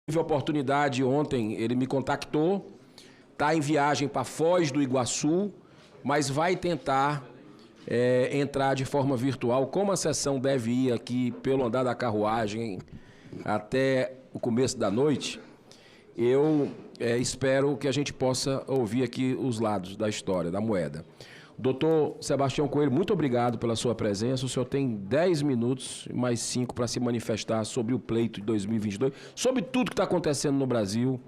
Tive a oportunidade ontem, ele me contactou, está em viagem para Foz do Iguaçu, mas vai tentar entrar de forma virtual. Como a sessão deve ir aqui pelo andar da carruagem até o começo da noite, eu espero que a gente possa ouvir aqui os lados da história, da moeda. Doutor Sebastião Coelho, muito obrigado pela sua presença. O senhor tem 10 minutos, mais 5 para se manifestar sobre o pleito de 2022, sobre tudo que está acontecendo no Brasil,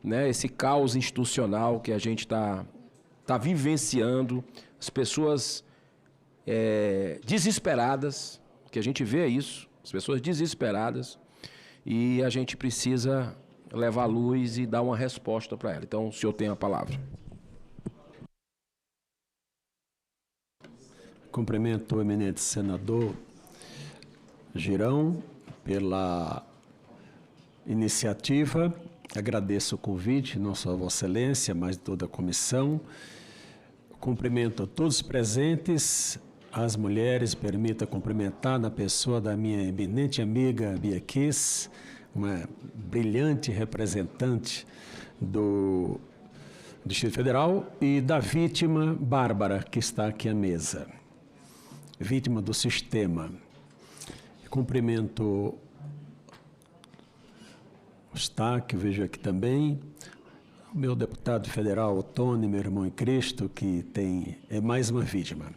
né? Esse caos institucional que a gente está vivenciando, as pessoas desesperadas, que a gente vê isso, as pessoas desesperadas, e a gente precisa levar a luz e dar uma resposta para ela. Então, o senhor tem a palavra. Cumprimento o eminente senador Girão pela iniciativa. Agradeço o convite, não só a Vossa Excelência, mas toda a comissão. Cumprimento a todos os presentes, as mulheres, permita cumprimentar na pessoa da minha eminente amiga Bia Kiss, uma brilhante representante do Distrito Federal, e da vítima Bárbara, que está aqui à mesa. Vítima do sistema. Cumprimento o Eustáquio, vejo aqui também, o meu deputado federal, Tony, meu irmão em Cristo, que é mais uma vítima.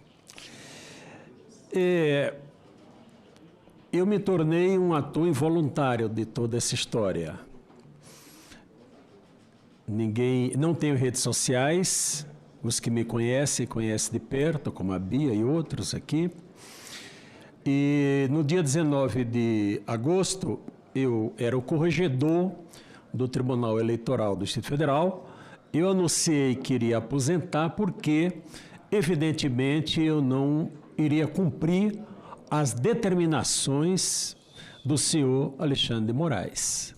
Eu me tornei um ator involuntário de toda essa história. Não tenho redes sociais. Os que me conhecem de perto, como a Bia e outros aqui. E no dia 19 de agosto, eu era o corregedor do Tribunal Eleitoral do Distrito Federal. Eu anunciei que iria aposentar porque, evidentemente, eu não iria cumprir as determinações do senhor Alexandre de Moraes.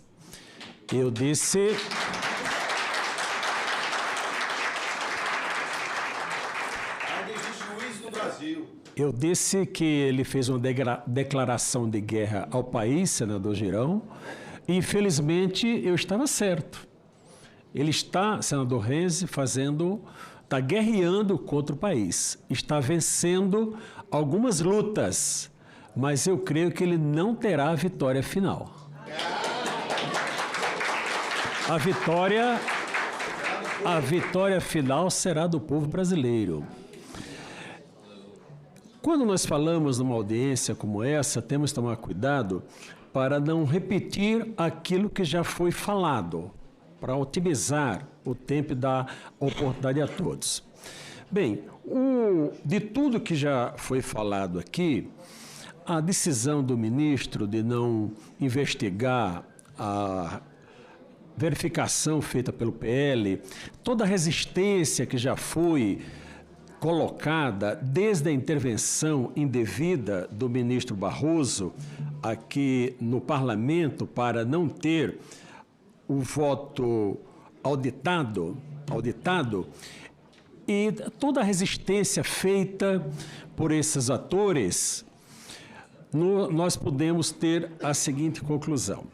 Eu disse... Eu disse que ele fez uma declaração de guerra ao país, senador Girão, e infelizmente eu estava certo. Ele está, senador Renzi, está guerreando contra o país, está vencendo algumas lutas, mas eu creio que ele não terá a vitória final. A vitória final será do povo brasileiro. Quando nós falamos numa audiência como essa, temos que tomar cuidado para não repetir aquilo que já foi falado, para otimizar o tempo e dar oportunidade a todos. Bem, de tudo que já foi falado aqui, a decisão do ministro de não investigar a verificação feita pelo PL, toda a resistência que já foi colocada desde a intervenção indevida do ministro Barroso aqui no parlamento para não ter o voto auditado, e toda a resistência feita por esses atores, nós podemos ter a seguinte conclusão.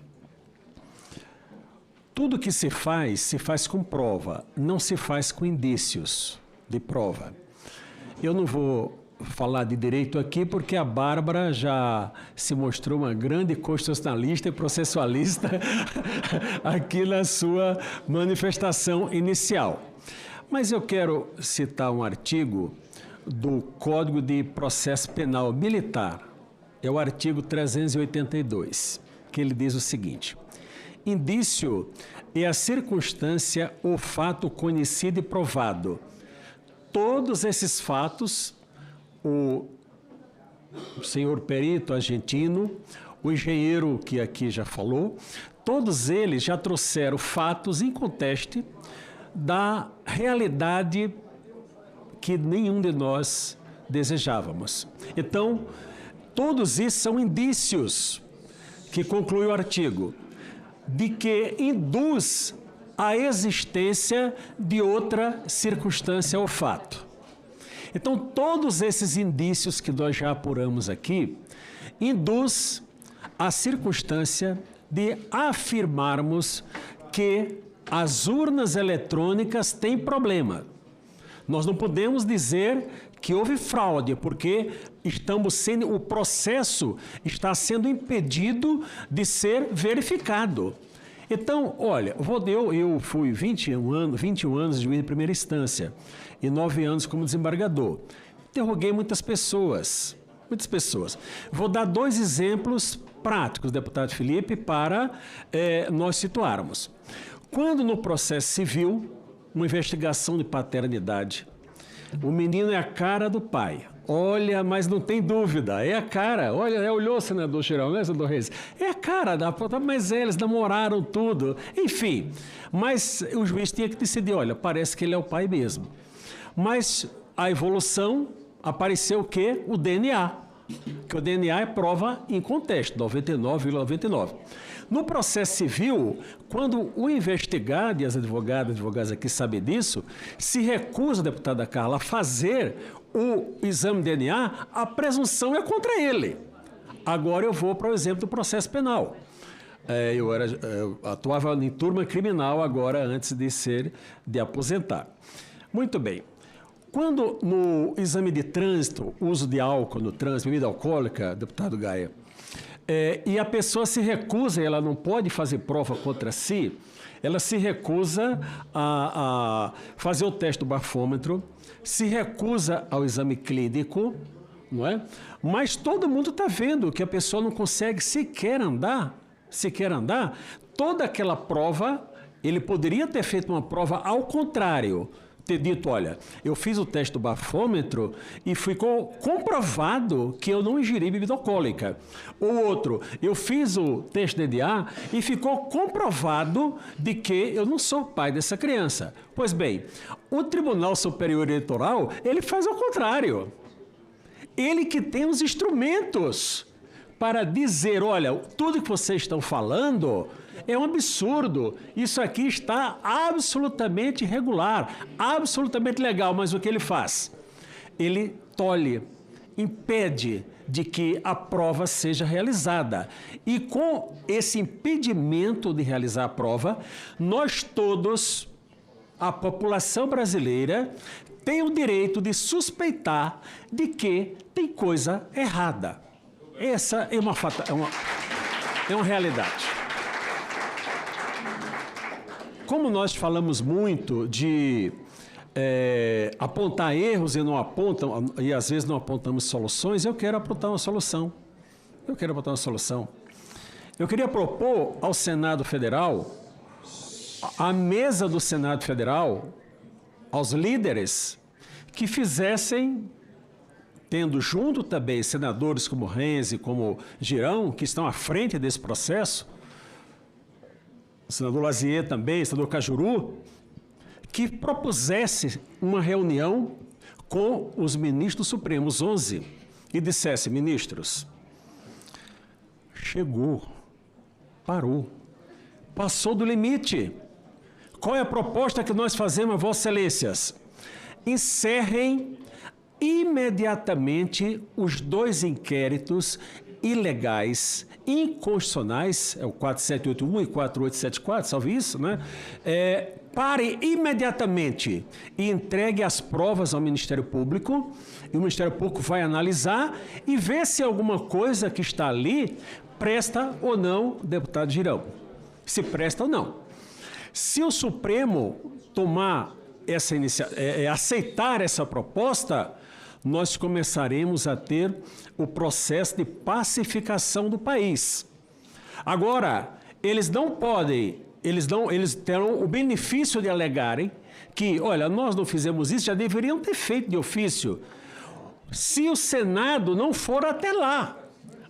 Tudo que se faz com prova, não se faz com indícios de prova. Eu não vou falar de direito aqui porque a Bárbara já se mostrou uma grande constitucionalista e processualista aqui na sua manifestação inicial. Mas eu quero citar um artigo do Código de Processo Penal Militar, é o artigo 382, que ele diz o seguinte: indício é a circunstância ou fato conhecido e provado. Todos esses fatos, o senhor perito argentino, o engenheiro que aqui já falou, todos eles já trouxeram fatos inconteste da realidade que nenhum de nós desejávamos. Então, todos isso são indícios, que conclui o artigo, de que induz a existência de outra circunstância ou fato. Então, todos esses indícios que nós já apuramos aqui, induz a circunstância de afirmarmos que as urnas eletrônicas têm problema. Nós não podemos dizer que houve fraude, porque o processo está sendo impedido de ser verificado. Então, olha, eu fui 21 anos juiz de primeira instância e 9 anos como desembargador. Interroguei muitas pessoas. Vou dar 2 exemplos práticos, deputado Felipe, para nós situarmos. Quando no processo civil, uma investigação de paternidade, o menino é a cara do pai. Olha, mas não tem dúvida, é a cara. Olha, olhou, senador Girão, né, senador Reis? É a cara da... Mas eles namoraram tudo. Enfim, mas o juiz tinha que decidir, olha, parece que ele é o pai mesmo. Mas a evolução apareceu o quê? O DNA. Que o DNA é prova inconteste, 99,99. No processo civil, quando o investigado, e as advogadas aqui sabem disso, se recusa, deputada Carla, a fazer o exame de DNA, a presunção é contra ele. Agora eu vou para o exemplo do processo penal. Eu atuava em turma criminal agora, antes de aposentar. Muito bem. Quando no exame de trânsito, uso de álcool no trânsito, bebida alcoólica, deputado Gaia, e a pessoa se recusa, ela não pode fazer prova contra si, ela se recusa a fazer o teste do bafômetro, se recusa ao exame clínico, não é? Mas todo mundo está vendo que a pessoa não consegue sequer andar, toda aquela prova, ele poderia ter feito uma prova ao contrário, ter dito, olha, eu fiz o teste do bafômetro e ficou comprovado que eu não ingeri bebida alcoólica. O outro, eu fiz o teste de DNA e ficou comprovado de que eu não sou pai dessa criança. Pois bem, o Tribunal Superior Eleitoral, ele faz ao contrário. Ele que tem os instrumentos para dizer, olha, tudo que vocês estão falando é um absurdo, isso aqui está absolutamente irregular, absolutamente legal, mas o que ele faz? Ele tolhe, impede de que a prova seja realizada. E com esse impedimento de realizar a prova, nós todos, a população brasileira, tem o direito de suspeitar de que tem coisa errada. Essa é uma realidade. Como nós falamos muito de apontar erros e às vezes não apontamos soluções, eu quero apontar uma solução. Eu queria propor ao Senado Federal, à mesa do Senado Federal, aos líderes, que fizessem, tendo junto também senadores como Renzi, como Girão, que estão à frente desse processo, o senador Lazier também, o senador Cajuru, que propusesse uma reunião com os ministros supremos, 11, e dissesse, ministros, chegou, parou, passou do limite. Qual é a proposta que nós fazemos, Vossas Excelências? Encerrem imediatamente os 2 inquéritos ilegais, inconstitucionais, é o 4781 e 4874, salve isso, né? Pare imediatamente e entregue as provas ao Ministério Público, e o Ministério Público vai analisar e ver se alguma coisa que está ali presta ou não, deputado Girão, se presta ou não. Se o Supremo tomar essa aceitar essa proposta, nós começaremos a ter o processo de pacificação do país. Agora, eles não podem, eles terão o benefício de alegarem que, olha, nós não fizemos isso, já deveriam ter feito de ofício. Se o Senado não for até lá,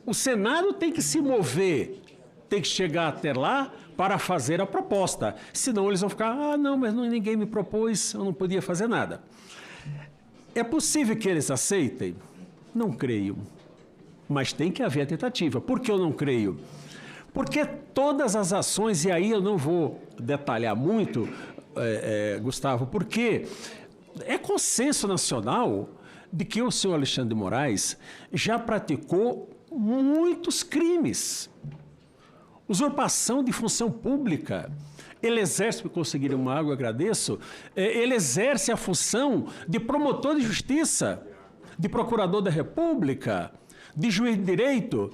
o Senado tem que se mover, tem que chegar até lá para fazer a proposta. Senão eles vão ficar, não, mas ninguém me propôs, eu não podia fazer nada. É possível que eles aceitem? Não creio. Mas tem que haver a tentativa. Por que eu não creio? Porque todas as ações, e aí eu não vou detalhar muito, Gustavo, porque é consenso nacional de que o senhor Alexandre de Moraes já praticou muitos crimes. Usurpação de função pública. Ele exerce, para conseguir uma água, eu agradeço, ele exerce a função de promotor de justiça, de procurador da República, de juiz de direito,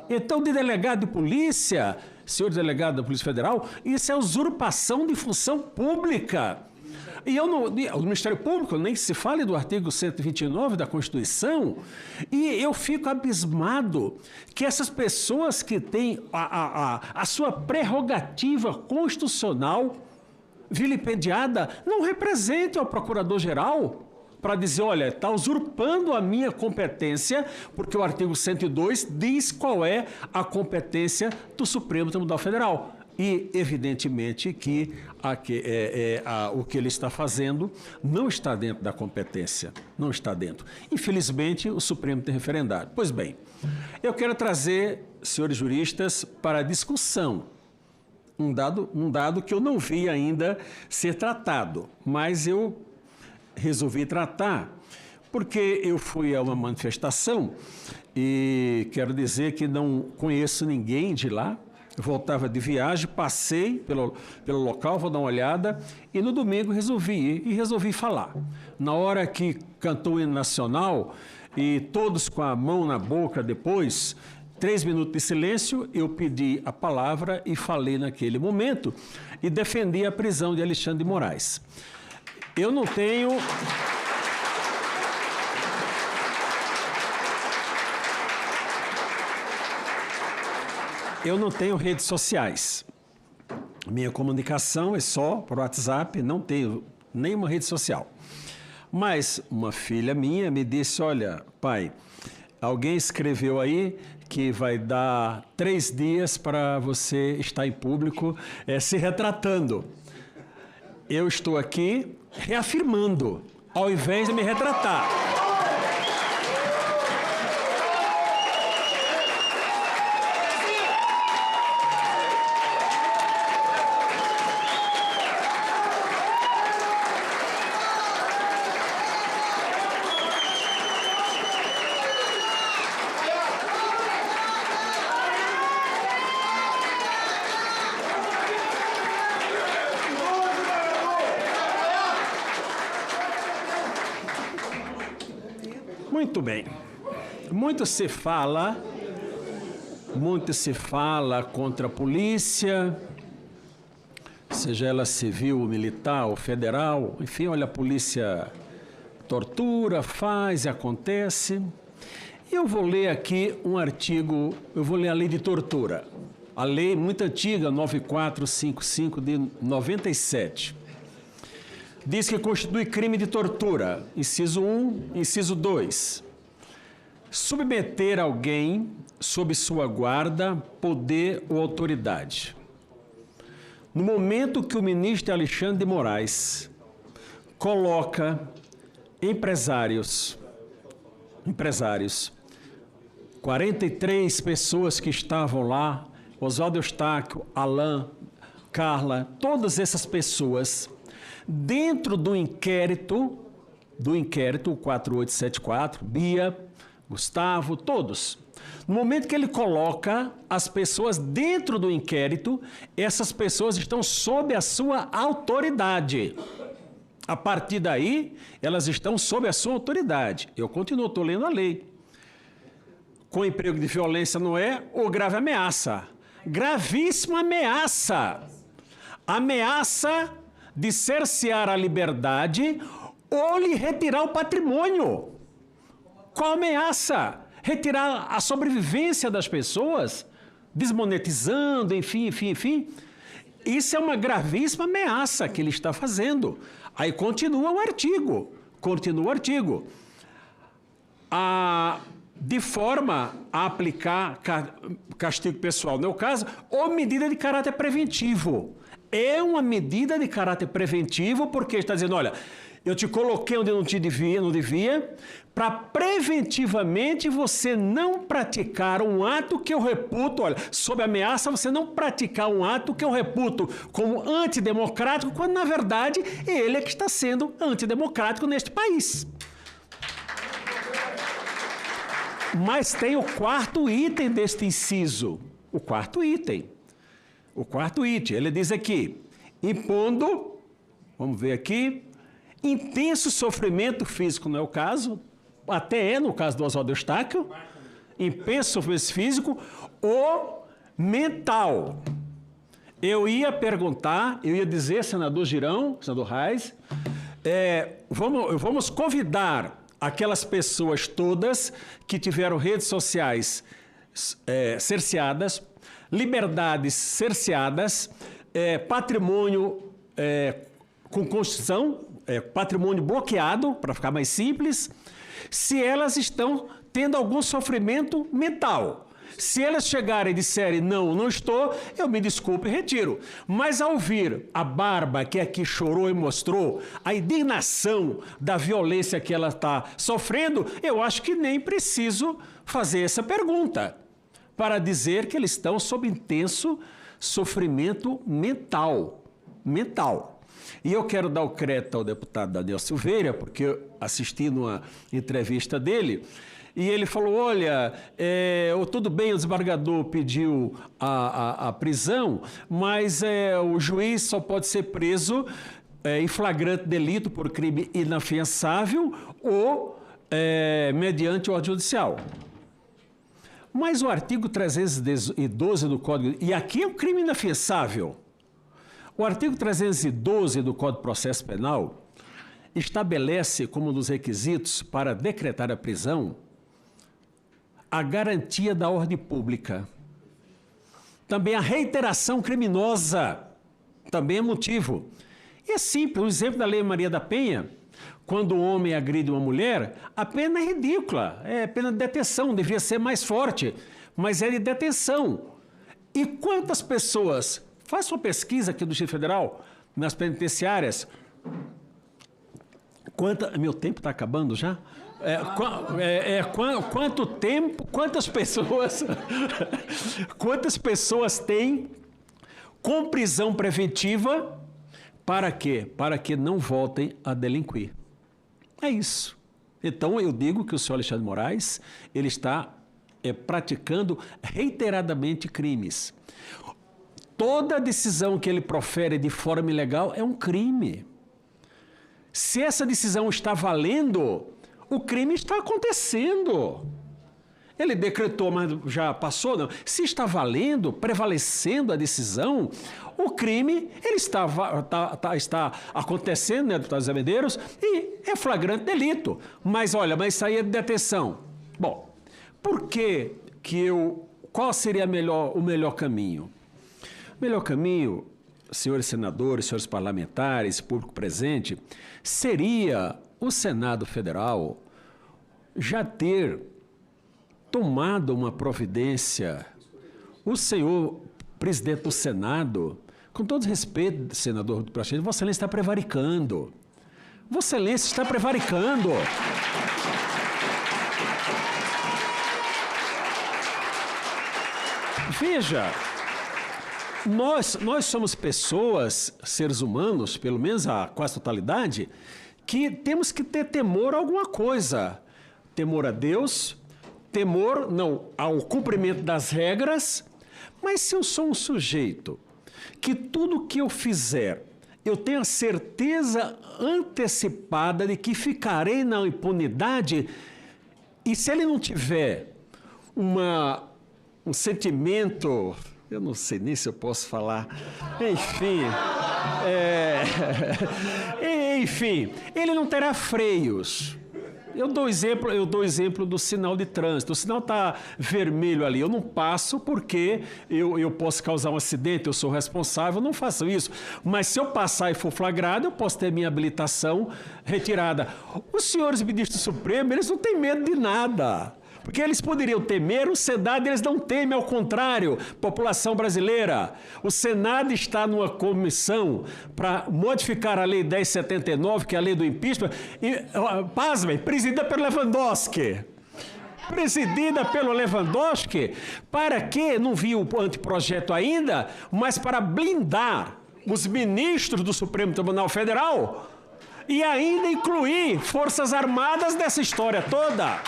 então de delegado de polícia, senhor delegado da Polícia Federal, isso é usurpação de função pública. E o Ministério Público, nem se fale do artigo 129 da Constituição, e eu fico abismado que essas pessoas que têm a sua prerrogativa constitucional vilipendiada não representem o Procurador-Geral para dizer, olha, está usurpando a minha competência, porque o artigo 102 diz qual é a competência do Supremo Tribunal Federal. E, evidentemente, que o que ele está fazendo não está dentro da competência, não está dentro. Infelizmente, o Supremo tem referendado. Pois bem, eu quero trazer, senhores juristas, para a discussão um dado que eu não vi ainda ser tratado, mas eu resolvi tratar, porque eu fui a uma manifestação e quero dizer que não conheço ninguém de lá. Eu voltava de viagem, passei pelo local, vou dar uma olhada, e no domingo resolvi ir e resolvi falar. Na hora que cantou o hino nacional, e todos com a mão na boca depois, 3 minutos de silêncio, eu pedi a palavra e falei naquele momento, e defendi a prisão de Alexandre de Moraes. Eu não tenho... Eu não tenho redes sociais. Minha comunicação é só por WhatsApp, não tenho nenhuma rede social. Mas uma filha minha me disse, olha, pai, alguém escreveu aí que vai dar 3 dias para você estar em público se retratando. Eu estou aqui reafirmando, ao invés de me retratar. Muito bem. Muito se fala contra a polícia, seja ela civil, militar ou federal. Enfim, olha, a polícia tortura, faz e acontece. E eu vou ler aqui um artigo, eu vou ler a lei de tortura. A lei muito antiga, 9455 de 97. Diz que constitui crime de tortura, inciso 1, inciso 2. Submeter alguém sob sua guarda, poder ou autoridade. No momento que o ministro Alexandre de Moraes coloca empresários, 43 pessoas que estavam lá, Oswaldo Eustáquio, Alain, Carla, todas essas pessoas, dentro do inquérito 4874, Bia, Gustavo, todos. No momento que ele coloca as pessoas dentro do inquérito, essas pessoas estão sob a sua autoridade. A partir daí, elas estão sob a sua autoridade. Eu continuo, estou lendo a lei. Com emprego de violência não é, ou grave ameaça. Gravíssima ameaça. Ameaça de cercear a liberdade ou lhe retirar o patrimônio. Qual ameaça? Retirar a sobrevivência das pessoas, desmonetizando, enfim. Isso é uma gravíssima ameaça que ele está fazendo. Aí continua o artigo. De forma a aplicar castigo pessoal, no meu caso, ou medida de caráter preventivo. É uma medida de caráter preventivo, porque está dizendo, olha, eu te coloquei onde não devia, para preventivamente você não praticar um ato que eu reputo, olha, sob ameaça, você não praticar um ato que eu reputo como antidemocrático, quando na verdade ele é que está sendo antidemocrático neste país. Mas tem o 4º item deste inciso. O 4º item. O quarto item, ele diz aqui, impondo, vamos ver aqui, intenso sofrimento físico, não é o caso, até é no caso do Oswaldo Eustáquio, intenso sofrimento físico ou mental. Eu ia perguntar, eu ia dizer, senador Girão, senador Reis, vamos convidar aquelas pessoas todas que tiveram redes sociais cerceadas, liberdades cerceadas, patrimônio com Constituição, patrimônio bloqueado, para ficar mais simples, se elas estão tendo algum sofrimento mental. Se elas chegarem e disserem, não estou, eu me desculpo e retiro. Mas ao ouvir a Bárbara, que aqui chorou e mostrou a indignação da violência que ela está sofrendo, eu acho que nem preciso fazer essa pergunta para dizer que eles estão sob intenso sofrimento mental. E eu quero dar o crédito ao deputado Daniel Silveira, porque eu assisti numa entrevista dele, e ele falou, olha, tudo bem, o desembargador pediu a prisão, mas o juiz só pode ser preso em flagrante delito por crime inafiançável ou mediante ordem judicial. Mas o artigo 312 do Código... E aqui é um crime inafiançável. O artigo 312 do Código de Processo Penal estabelece como um dos requisitos para decretar a prisão a garantia da ordem pública. Também a reiteração criminosa também é motivo. E é simples, o exemplo da Lei Maria da Penha, quando o homem agride uma mulher, a pena é ridícula, é pena de detenção, devia ser mais forte, mas é de detenção. E quantas pessoas... Faça uma pesquisa aqui do Distrito Federal, nas penitenciárias. Meu tempo está acabando já? Quanto tempo, quantas pessoas têm com prisão preventiva para quê? Para que não voltem a delinquir. É isso. Então, eu digo que o senhor Alexandre de Moraes, ele está praticando reiteradamente crimes. Toda decisão que ele profere de forma ilegal é um crime. Se essa decisão está valendo, o crime está acontecendo. Ele decretou, mas já passou, não. Se está valendo, prevalecendo a decisão, o crime ele está acontecendo, né, deputado Zé Medeiros, e é flagrante delito. Mas olha, mas isso aí é de detenção. Bom, qual seria o melhor caminho? O melhor caminho, senhores senadores, senhores parlamentares, público presente, seria o Senado Federal já ter tomado uma providência. O senhor presidente do Senado, com todo respeito, senador do Praxedes, Vossa Excelência está prevaricando. Vossa Excelência está prevaricando. Veja, nós somos pessoas, seres humanos, pelo menos a quase totalidade, que temos que ter temor a alguma coisa. Temor a Deus, temor não ao cumprimento das regras, mas se eu sou um sujeito que tudo que eu fizer, eu tenho a certeza antecipada de que ficarei na impunidade, e se ele não tiver um sentimento... Eu não sei nem se eu posso falar. Enfim, ele não terá freios. Eu dou exemplo do sinal de trânsito. O sinal está vermelho ali. Eu não passo porque eu posso causar um acidente, eu sou responsável, eu não faço isso. Mas se eu passar e for flagrado, eu posso ter minha habilitação retirada. Os senhores ministros supremos, eles não têm medo de nada. Porque eles poderiam temer, o Senado eles não temem, ao contrário, população brasileira. O Senado está numa comissão para modificar a Lei 1079, que é a lei do impeachment, e, pasmem, presidida pelo Lewandowski. Presidida pelo Lewandowski, para que, não vi o anteprojeto ainda, mas para blindar os ministros do Supremo Tribunal Federal e ainda incluir Forças Armadas nessa história toda.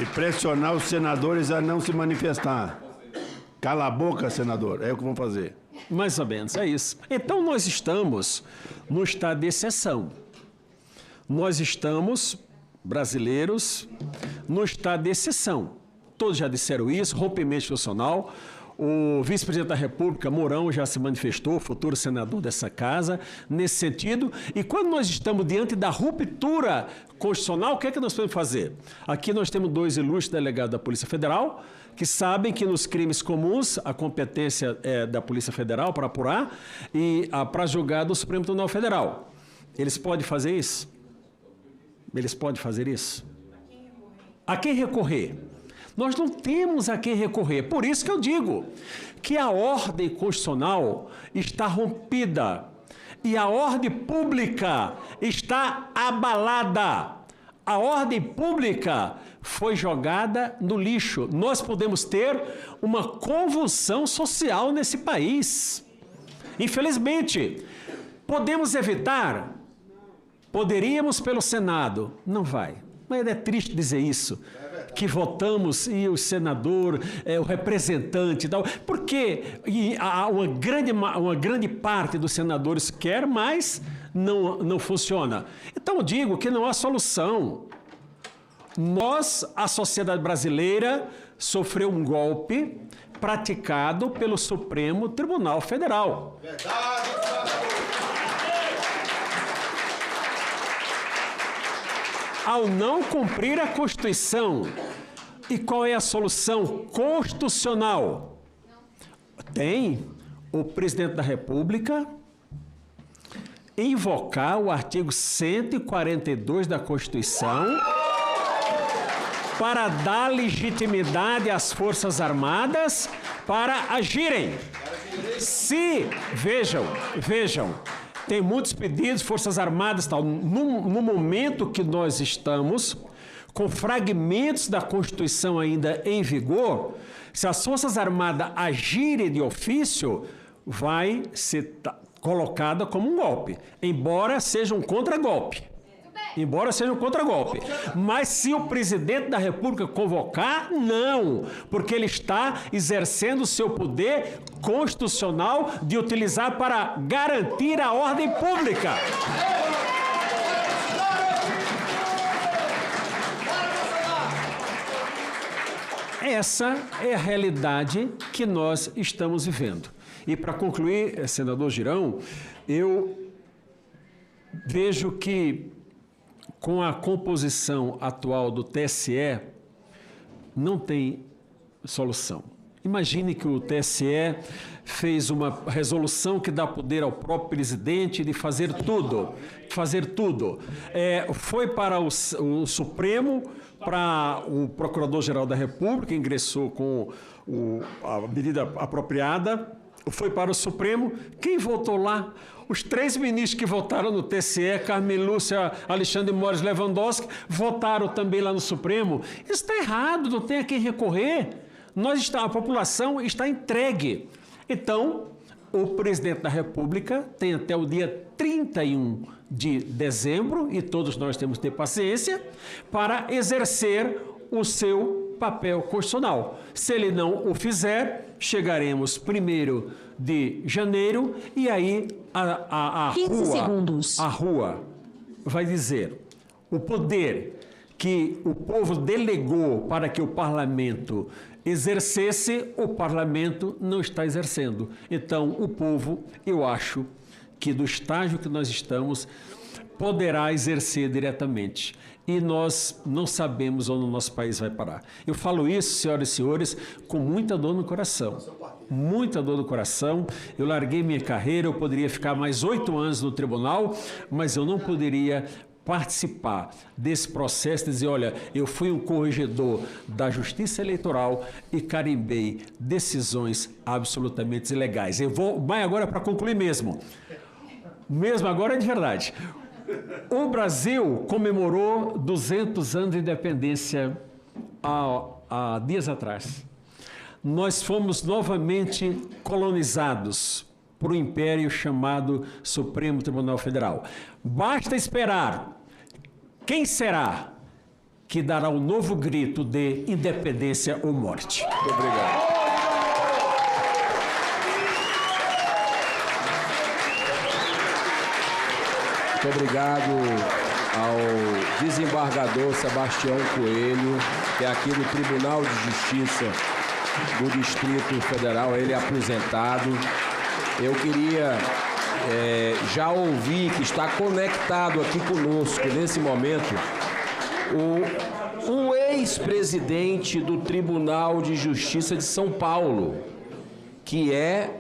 E pressionar os senadores a não se manifestar. Cala a boca, senador. É o que vão fazer. Mais ou menos, é isso. Então, nós estamos no estado de exceção. Nós estamos, brasileiros, no estado de exceção. Todos já disseram isso, rompimento institucional. O vice-presidente da República, Mourão, já se manifestou, futuro senador dessa casa, nesse sentido. E quando nós estamos diante da ruptura constitucional, o que é que nós podemos fazer? Aqui nós temos 2 ilustres delegados da Polícia Federal, que sabem que nos crimes comuns a competência é da Polícia Federal para apurar e para julgar do Supremo Tribunal Federal. Eles podem fazer isso? Eles podem fazer isso? A quem recorrer? Nós não temos a quem recorrer. Por isso que eu digo que a ordem constitucional está rompida e a ordem pública está abalada. A ordem pública foi jogada no lixo. Nós podemos ter uma convulsão social nesse país. Infelizmente, podemos evitar? Poderíamos pelo Senado. Não vai. Mas é triste dizer isso. Que votamos e o senador, o representante e tal, porque uma grande parte dos senadores quer, mas não funciona. Então eu digo que não há solução. Nós, a sociedade brasileira, sofreu um golpe praticado pelo Supremo Tribunal Federal. Ao não cumprir a Constituição. E qual é a solução constitucional? Tem o presidente da República invocar o artigo 142 da Constituição para dar legitimidade às Forças Armadas para agirem. Vejam, tem muitos pedidos, Forças Armadas e tal. No momento que nós estamos, com fragmentos da Constituição ainda em vigor, se as Forças Armadas agirem de ofício, vai ser colocada como um golpe, embora seja um contragolpe. Mas se o presidente da República convocar, não, porque ele está exercendo o seu poder constitucional de utilizar para garantir a ordem pública. Essa é a realidade que nós estamos vivendo. E para concluir, senador Girão, eu vejo que com a composição atual do TSE, não tem solução. Imagine que o TSE fez uma resolução que dá poder ao próprio presidente de fazer tudo. Foi para o Supremo, para o Procurador-Geral da República, ingressou com a medida apropriada, foi para o Supremo. Quem votou lá? Os 3 ministros que votaram no TSE, Carmen Lúcia, Alexandre Moraes, Lewandowski, votaram também lá no Supremo. Isso está errado, não tem a quem recorrer. A população está entregue. Então, o presidente da República tem até o dia 31 de dezembro, e todos nós temos que ter paciência, para exercer o seu papel constitucional. Se ele não o fizer, chegaremos 1º de janeiro e aí a rua vai dizer o poder que o povo delegou para que o parlamento exercesse, o parlamento não está exercendo. Então, o povo, eu acho que do estágio que nós estamos, poderá exercer diretamente. E nós não sabemos onde o nosso país vai parar. Eu falo isso, senhoras e senhores, com muita dor no coração. Muita dor no coração. Eu larguei minha carreira, eu poderia ficar mais 8 anos no tribunal, mas eu não poderia participar desse processo, dizer, olha, eu fui um corregedor da Justiça Eleitoral e carimbei decisões absolutamente ilegais. Eu vou, mas agora para concluir mesmo agora é de verdade. O Brasil comemorou 200 anos de independência há dias atrás. Nós fomos novamente colonizados por um império chamado Supremo Tribunal Federal. Basta esperar quem será que dará um novo grito de independência ou morte. Muito obrigado. Muito obrigado ao desembargador Sebastião Coelho, que é aqui do Tribunal de Justiça do Distrito Federal, ele é aposentado. Eu queria já ouvir que está conectado aqui conosco nesse momento o ex-presidente do Tribunal de Justiça de São Paulo, que é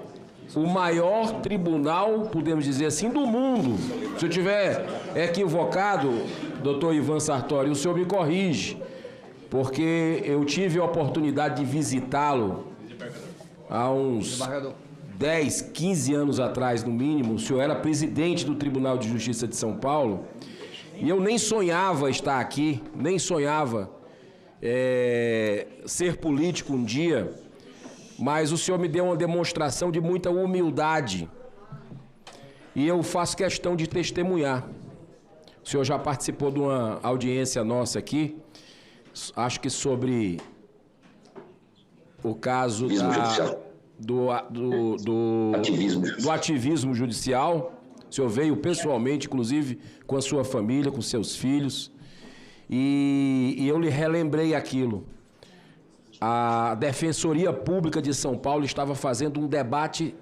o maior tribunal, podemos dizer assim, do mundo. Se eu estiver equivocado, doutor Ivan Sartori, o senhor me corrige, porque eu tive a oportunidade de visitá-lo há uns 10, 15 anos atrás, no mínimo. O senhor era presidente do Tribunal de Justiça de São Paulo, e eu nem sonhava estar aqui, nem sonhava ser político um dia, mas o senhor me deu uma demonstração de muita humildade e eu faço questão de testemunhar. O senhor já participou de uma audiência nossa aqui, acho que sobre o caso do ativismo judicial. O senhor veio pessoalmente, inclusive com a sua família, com seus filhos, e eu lhe relembrei aquilo. A Defensoria Pública de São Paulo estava fazendo um debate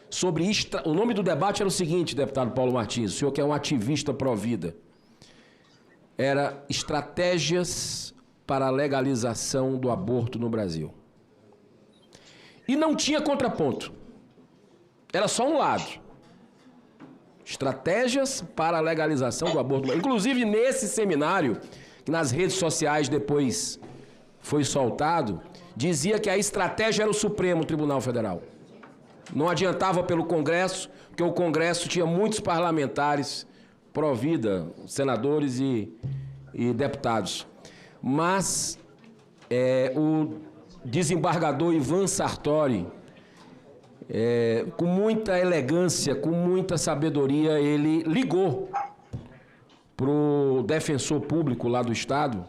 sobre... O nome do debate era o seguinte, deputado Paulo Martins, o senhor que é um ativista pró-vida. Era estratégias para a legalização do aborto no Brasil. E não tinha contraponto. Era só um lado. Estratégias para a legalização do aborto. Inclusive, nesse seminário, que nas redes sociais depois foi soltado, dizia que a estratégia era o Supremo Tribunal Federal. Não adiantava pelo Congresso, porque o Congresso tinha muitos parlamentares pró-vida, senadores e deputados. Mas o desembargador Ivan Sartori, com muita elegância, com muita sabedoria, ele ligou para o defensor público lá do Estado,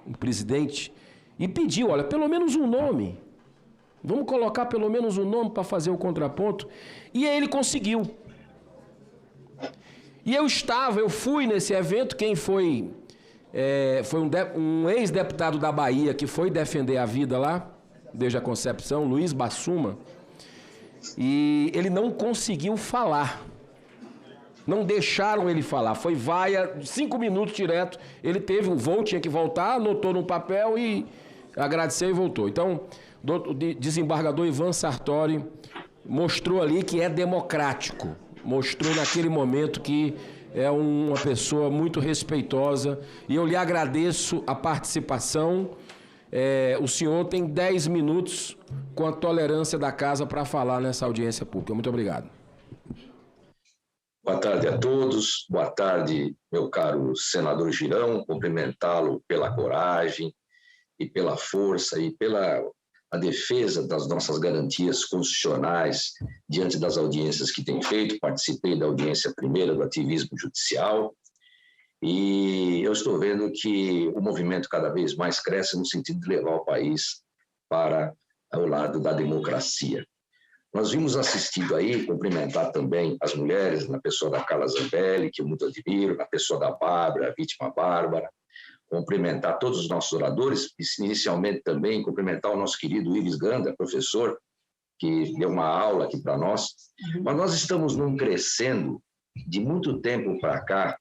o presidente, e pediu, olha, pelo menos um nome. Vamos colocar pelo menos um nome para fazer o contraponto. E aí ele conseguiu. E eu fui nesse evento, quem foi... foi um ex-deputado da Bahia que foi defender a vida lá, desde a concepção, Luiz Bassuma, e ele não conseguiu falar. Não deixaram ele falar. Foi vaia, 5 minutos direto. Ele teve um voo, tinha que voltar, anotou num papel e agradeceu e voltou. Então, o desembargador Ivan Sartori mostrou ali que é democrático. Mostrou naquele momento que é uma pessoa muito respeitosa. E eu lhe agradeço a participação. O senhor tem 10 minutos com a tolerância da casa para falar nessa audiência pública. Muito obrigado. Boa tarde a todos. Boa tarde, meu caro senador Girão. Cumprimentá-lo pela coragem e pela força e pela a defesa das nossas garantias constitucionais diante das audiências que tem feito. Participei da audiência primeira do ativismo judicial e eu estou vendo que o movimento cada vez mais cresce no sentido de levar o país para o lado da democracia. Nós vimos assistindo aí, cumprimentar também as mulheres, na pessoa da Carla Zambelli, que eu muito admiro, na pessoa da Bárbara, a vítima Bárbara, cumprimentar todos os nossos oradores, inicialmente também cumprimentar o nosso querido Ives Ganda, professor, que deu uma aula aqui para nós. Mas nós estamos num crescendo de muito tempo para cá,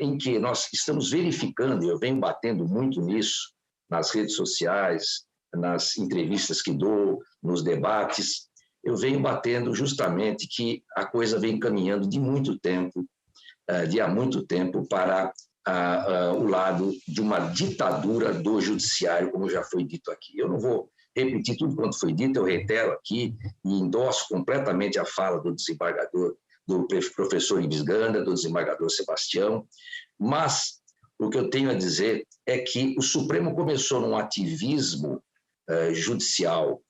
em que nós estamos verificando, e eu venho batendo muito nisso, nas redes sociais, nas entrevistas que dou, nos debates, eu venho batendo justamente que a coisa vem caminhando de muito tempo, há muito tempo, para o lado de uma ditadura do judiciário, como já foi dito aqui. Eu não vou repetir tudo quanto foi dito, eu reitero aqui e endosso completamente a fala do desembargador, do professor Ives Ganda, do desembargador Sebastião, mas o que eu tenho a dizer é que o Supremo começou num ativismo judicial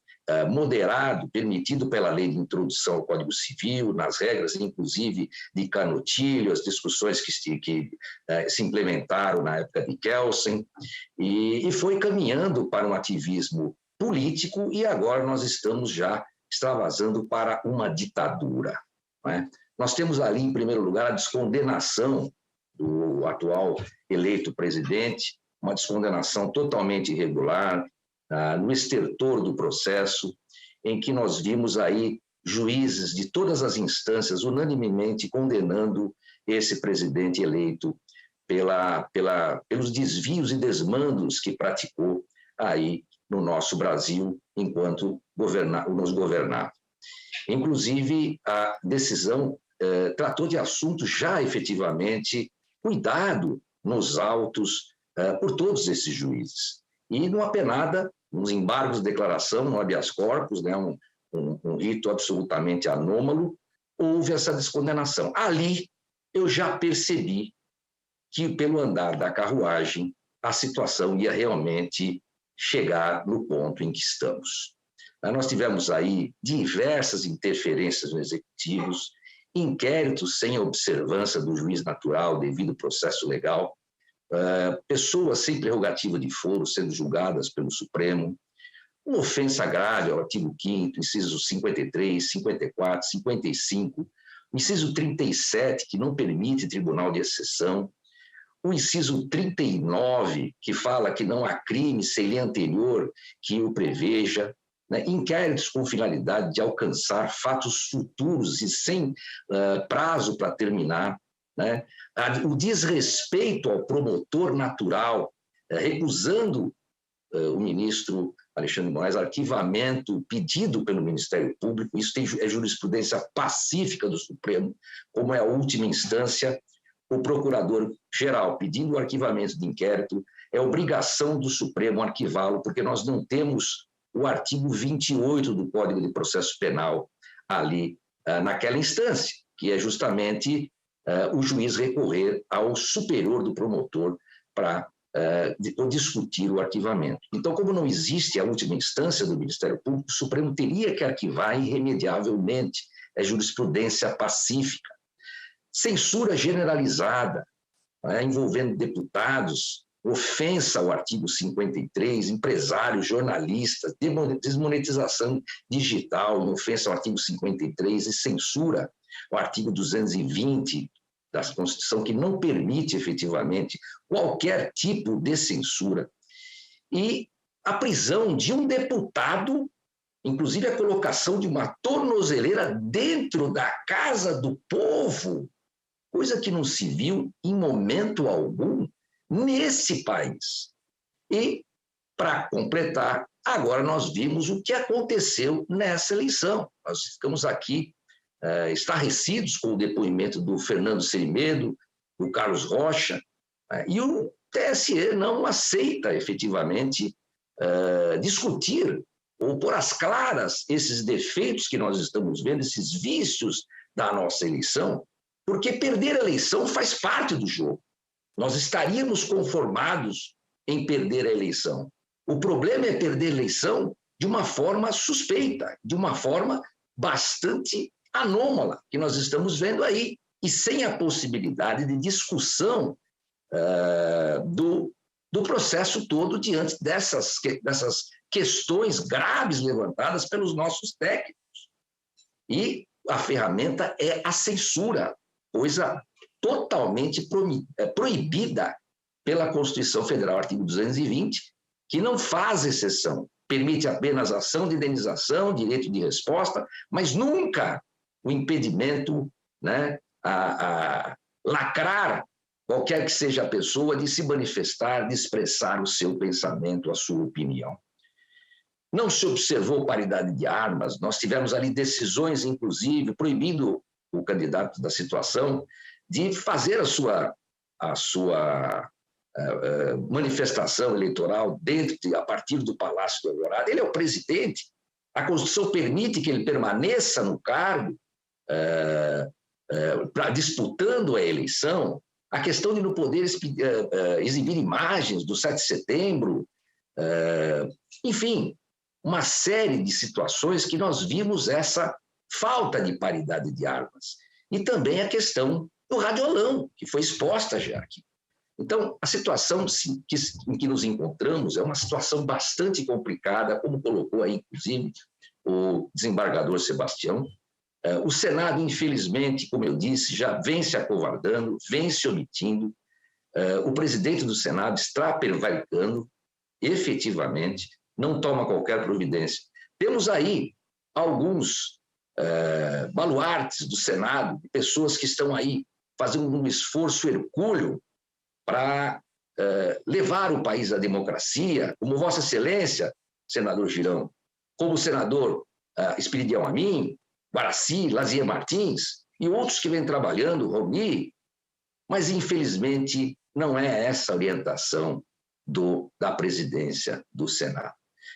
moderado, permitido pela lei de introdução ao Código Civil, nas regras, inclusive, de Canutilho, as discussões que se implementaram na época de Kelsen, e foi caminhando para um ativismo político, e agora nós estamos já extravasando para uma ditadura. Não é? Nós temos ali, em primeiro lugar, a descondenação do atual eleito presidente, uma descondenação totalmente irregular, no estertor do processo, em que nós vimos aí juízes de todas as instâncias unanimemente condenando esse presidente eleito pelos desvios e desmandos que praticou aí no nosso Brasil enquanto nos governava. Inclusive, a decisão tratou de assuntos já efetivamente cuidado nos autos por todos esses juízes. E não apenada, nos embargos de declaração, no habeas corpus, né, um rito absolutamente anômalo, houve essa descondenação. Ali eu já percebi que, pelo andar da carruagem, a situação ia realmente chegar no ponto em que estamos. Nós tivemos aí diversas interferências nos executivos, inquéritos sem observância do juiz natural devido ao processo legal, pessoas sem prerrogativa de foro sendo julgadas pelo Supremo, uma ofensa grave ao artigo 5º, incisos 53, 54, 55, o inciso 37, que não permite tribunal de exceção, o inciso 39, que fala que não há crime sem lei anterior que o preveja, né? Inquéritos com finalidade de alcançar fatos futuros e sem prazo para terminar, né? O desrespeito ao promotor natural, recusando o ministro Alexandre de Moraes arquivamento pedido pelo Ministério Público. Isso é jurisprudência pacífica do Supremo, como é a última instância. O procurador-geral pedindo o arquivamento de inquérito, é obrigação do Supremo arquivá-lo, porque nós não temos o artigo 28 do Código de Processo Penal ali naquela instância, que é justamente o juiz recorrer ao superior do promotor para discutir o arquivamento. Então, como não existe a última instância do Ministério Público, o Supremo teria que arquivar irremediavelmente. É jurisprudência pacífica. Censura generalizada, envolvendo deputados, ofensa ao artigo 53, empresários, jornalistas, desmonetização digital, ofensa ao artigo 53 e censura ao artigo 220 da Constituição, que não permite efetivamente qualquer tipo de censura. E a prisão de um deputado, inclusive a colocação de uma tornozeleira dentro da casa do povo, coisa que não se viu em momento algum nesse país. E, para completar, agora nós vimos o que aconteceu nessa eleição. Nós ficamos aqui estarrecidos com o depoimento do Fernando Serimedo, do Carlos Rocha, e o TSE não aceita efetivamente discutir ou pôr às claras esses defeitos que nós estamos vendo, esses vícios da nossa eleição, porque perder a eleição faz parte do jogo. Nós estaríamos conformados em perder a eleição. O problema é perder a eleição de uma forma suspeita, de uma forma bastante anômala, que nós estamos vendo aí, e sem a possibilidade de discussão do processo todo diante dessas questões graves levantadas pelos nossos técnicos. E a ferramenta é a censura, coisa totalmente proibida pela Constituição Federal, artigo 220, que não faz exceção, permite apenas ação de indenização, direito de resposta, mas nunca o impedimento, né, a lacrar qualquer que seja a pessoa de se manifestar, de expressar o seu pensamento, a sua opinião. Não se observou paridade de armas, nós tivemos ali decisões, inclusive, proibindo o candidato da situação de fazer a sua manifestação eleitoral a partir do Palácio do Alvorada. Ele é o presidente, a Constituição permite que ele permaneça no cargo, disputando a eleição. A questão de não poder exibir imagens do 7 de setembro, enfim, uma série de situações que nós vimos essa falta de paridade de armas. E também a questão do radiolão, que foi exposta já aqui. Então, a situação em que nos encontramos é uma situação bastante complicada, como colocou aí, inclusive, o desembargador Sebastião. O Senado, infelizmente, como eu disse, já vem se acovardando, vem se omitindo. O presidente do Senado está prevaricando, efetivamente, não toma qualquer providência. Temos aí alguns baluartes do Senado, pessoas que estão aí fazendo um esforço hercúleo para levar o país à democracia, como Vossa Excelência, senador Girão, como o senador Espiridião Amin, Guaraci, Lazier Martins e outros que vêm trabalhando, Roni, mas infelizmente não é essa a orientação da presidência do Senado.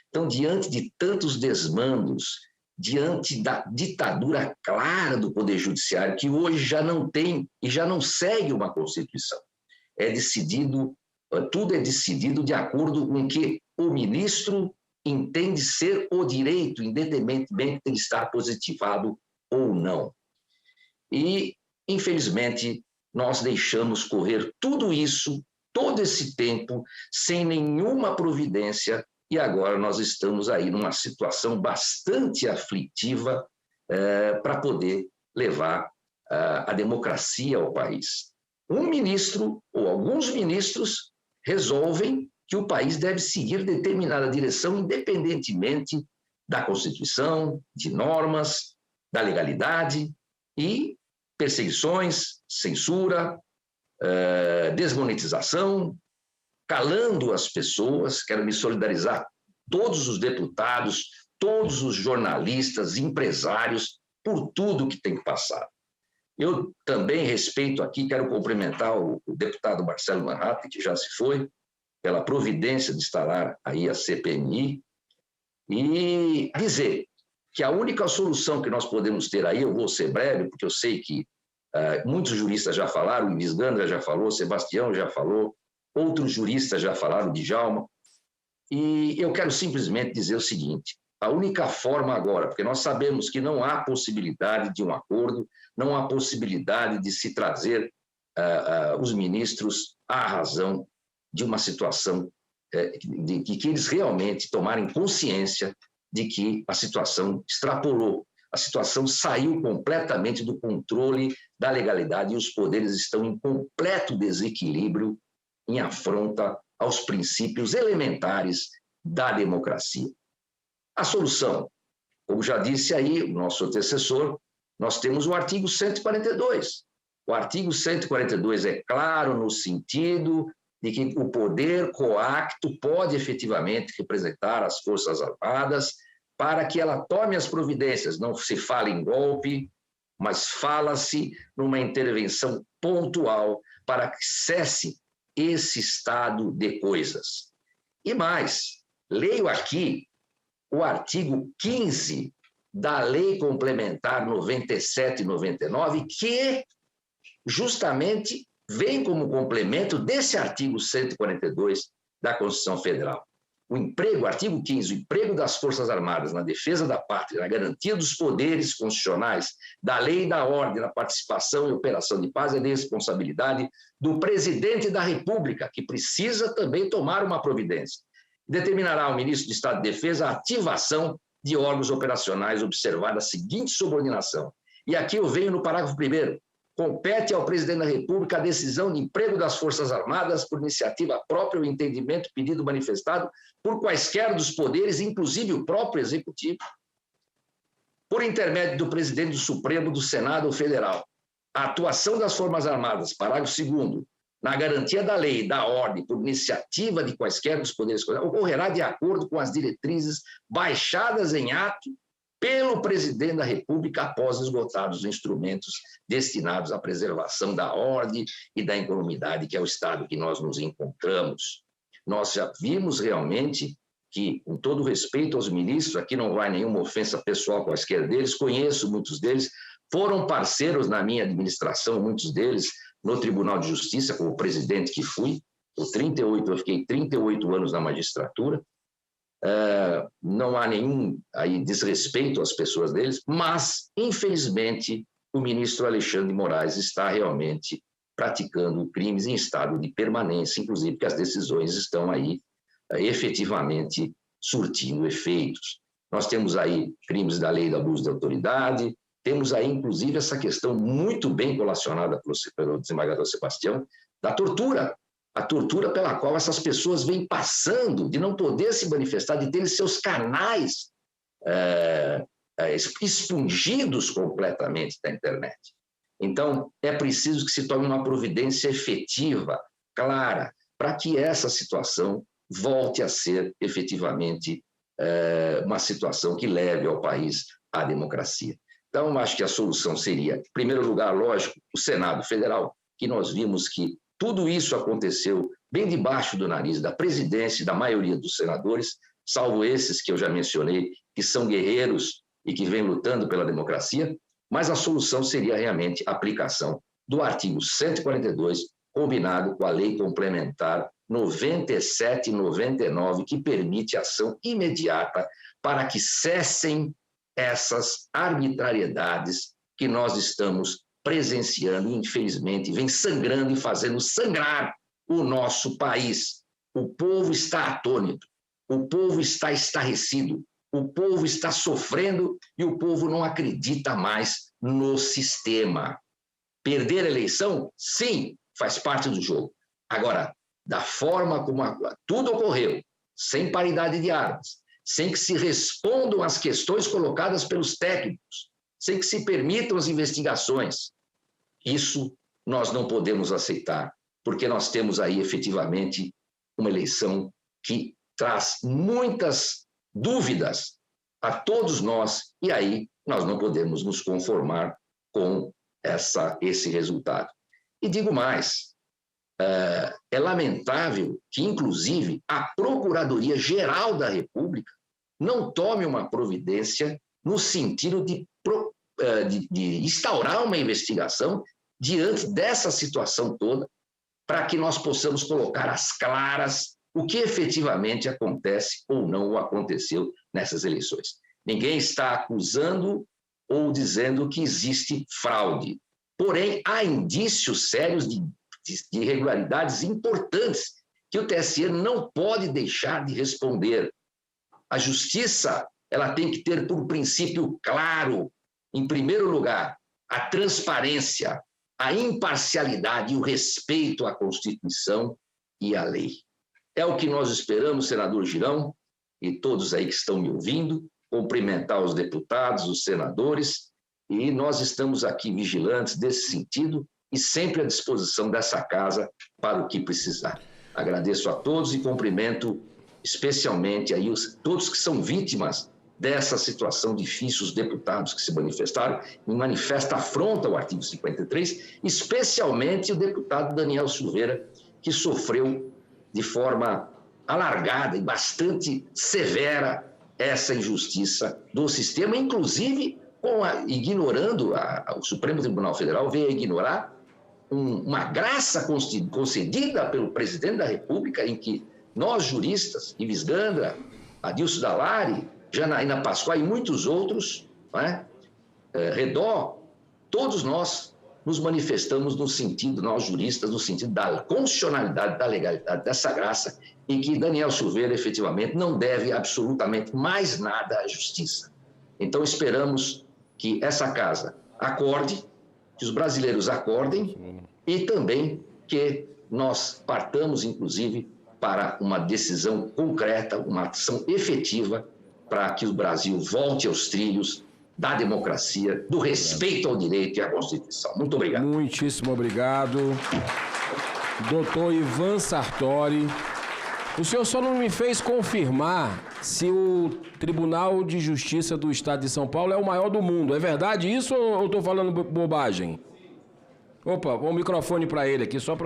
Então, diante de tantos desmandos, diante da ditadura clara do Poder Judiciário, que hoje já não tem e já não segue uma Constituição, tudo é decidido de acordo com o que o ministro entende ser o direito, independentemente de estar positivado ou não. E, infelizmente, nós deixamos correr tudo isso, todo esse tempo, sem nenhuma providência, e agora nós estamos aí numa situação bastante aflitiva para poder levar a democracia ao país. Um ministro, ou alguns ministros, resolvem que o país deve seguir determinada direção, independentemente da Constituição, de normas, da legalidade, e perseguições, censura, desmonetização, calando as pessoas. Quero me solidarizar todos os deputados, todos os jornalistas, empresários, por tudo que tem passado. Eu também respeito aqui, quero cumprimentar o deputado Marcelo Manhattan, que já se foi, pela providência de instalar aí a CPMI, e dizer que a única solução que nós podemos ter aí, eu vou ser breve, porque eu sei que muitos juristas já falaram, o Luiz Gandra já falou, Sebastião já falou, outros juristas já falaram, Djalma, e eu quero simplesmente dizer o seguinte: a única forma agora, porque nós sabemos que não há possibilidade de um acordo, não há possibilidade de se trazer os ministros à razão de uma situação de que eles realmente tomarem consciência de que a situação extrapolou, a situação saiu completamente do controle da legalidade e os poderes estão em completo desequilíbrio, em afronta aos princípios elementares da democracia. A solução, como já disse aí o nosso antecessor, nós temos o artigo 142. O artigo 142 é claro no sentido de que o poder coacto pode efetivamente representar as Forças Armadas para que ela tome as providências. Não se fala em golpe, mas fala-se numa intervenção pontual para que cesse esse estado de coisas. E mais, leio aqui o artigo 15 da Lei Complementar 97 e 99, que justamente vem como complemento desse artigo 142 da Constituição Federal. O emprego, artigo 15, o emprego das Forças Armadas na defesa da pátria, na garantia dos poderes constitucionais, da lei e da ordem, na participação e operação de paz é de responsabilidade do presidente da República, que precisa também tomar uma providência. Determinará ao ministro de Estado de Defesa a ativação de órgãos operacionais, observada a seguinte subordinação. E aqui eu venho no parágrafo 1º. Compete ao presidente da República a decisão de emprego das Forças Armadas por iniciativa própria ou entendimento, pedido manifestado por quaisquer dos poderes, inclusive o próprio Executivo, por intermédio do presidente do Supremo, do Senado Federal. A atuação das Forças Armadas, parágrafo 2º, na garantia da lei e da ordem por iniciativa de quaisquer dos poderes, ocorrerá de acordo com as diretrizes baixadas em ato pelo presidente da República após esgotados os instrumentos destinados à preservação da ordem e da incolumidade, que é o estado que nós nos encontramos. Nós já vimos realmente que, com todo respeito aos ministros, aqui não vai nenhuma ofensa pessoal quaisquer deles, conheço muitos deles, foram parceiros na minha administração, muitos deles, no Tribunal de Justiça, como presidente que fui, eu fiquei 38 anos na magistratura. Não há nenhum aí desrespeito às pessoas deles, mas, infelizmente, o ministro Alexandre de Moraes está realmente praticando crimes em estado de permanência, inclusive que as decisões estão aí efetivamente surtindo efeitos. Nós temos aí crimes da lei do abuso de autoridade, temos aí, inclusive, essa questão muito bem colacionada pelo desembargador Sebastião, da tortura. A tortura pela qual essas pessoas vêm passando, de não poder se manifestar, de terem seus canais expungidos completamente da internet. Então, é preciso que se tome uma providência efetiva, clara, para que essa situação volte a ser efetivamente uma situação que leve ao país à democracia. Então, acho que a solução seria, em primeiro lugar, lógico, o Senado Federal, que nós vimos que tudo isso aconteceu bem debaixo do nariz da presidência e da maioria dos senadores, salvo esses que eu já mencionei, que são guerreiros e que vêm lutando pela democracia, mas a solução seria realmente a aplicação do artigo 142, combinado com a Lei Complementar 97 e 99, que permite ação imediata para que cessem essas arbitrariedades que nós estamos presenciando e, infelizmente, vem sangrando e fazendo sangrar o nosso país. O povo está atônito, o povo está estarrecido, o povo está sofrendo e o povo não acredita mais no sistema. Perder a eleição, sim, faz parte do jogo. Agora, da forma como tudo ocorreu, sem paridade de armas, sem que se respondam às questões colocadas pelos técnicos, sem que se permitam as investigações, isso nós não podemos aceitar, porque nós temos aí efetivamente uma eleição que traz muitas dúvidas a todos nós, e aí nós não podemos nos conformar com esse resultado. E digo mais, é lamentável que, inclusive, a Procuradoria-Geral da República não tome uma providência no sentido de instaurar uma investigação diante dessa situação toda, para que nós possamos colocar às claras o que efetivamente acontece ou não aconteceu nessas eleições. Ninguém está acusando ou dizendo que existe fraude. Porém, há indícios sérios de irregularidades importantes que o TSE não pode deixar de responder. A justiça, ela tem que ter por princípio claro, em primeiro lugar, a transparência, a imparcialidade e o respeito à Constituição e à lei. É o que nós esperamos, senador Girão, e todos aí que estão me ouvindo, cumprimentar os deputados, os senadores, e nós estamos aqui vigilantes desse sentido e sempre à disposição dessa casa para o que precisar. Agradeço a todos e cumprimento especialmente aí todos que são vítimas dessa situação difícil, os deputados que se manifestaram, em manifesta afronta ao artigo 53, especialmente o deputado Daniel Silveira, que sofreu de forma alargada e bastante severa essa injustiça do sistema, inclusive ignorando, o Supremo Tribunal Federal veio a ignorar uma graça concedida pelo presidente da República, em que nós, juristas, Ives Gandra, Adilson Dallari, Janaína Pascoal e muitos outros, Redó, todos nós nos manifestamos no sentido, nós juristas, no sentido da constitucionalidade, da legalidade dessa graça, em que Daniel Silveira, efetivamente, não deve absolutamente mais nada à justiça. Então, esperamos que essa casa acorde, que os brasileiros acordem e também que nós partamos, inclusive, para uma decisão concreta, uma ação efetiva para que o Brasil volte aos trilhos da democracia, do respeito ao direito e à Constituição. Muito obrigado. Muitíssimo obrigado. Doutor Ivan Sartori, o senhor só não me fez confirmar se o Tribunal de Justiça do Estado de São Paulo é o maior do mundo. É verdade isso ou eu estou falando bobagem? Opa, um microfone para ele aqui, só para...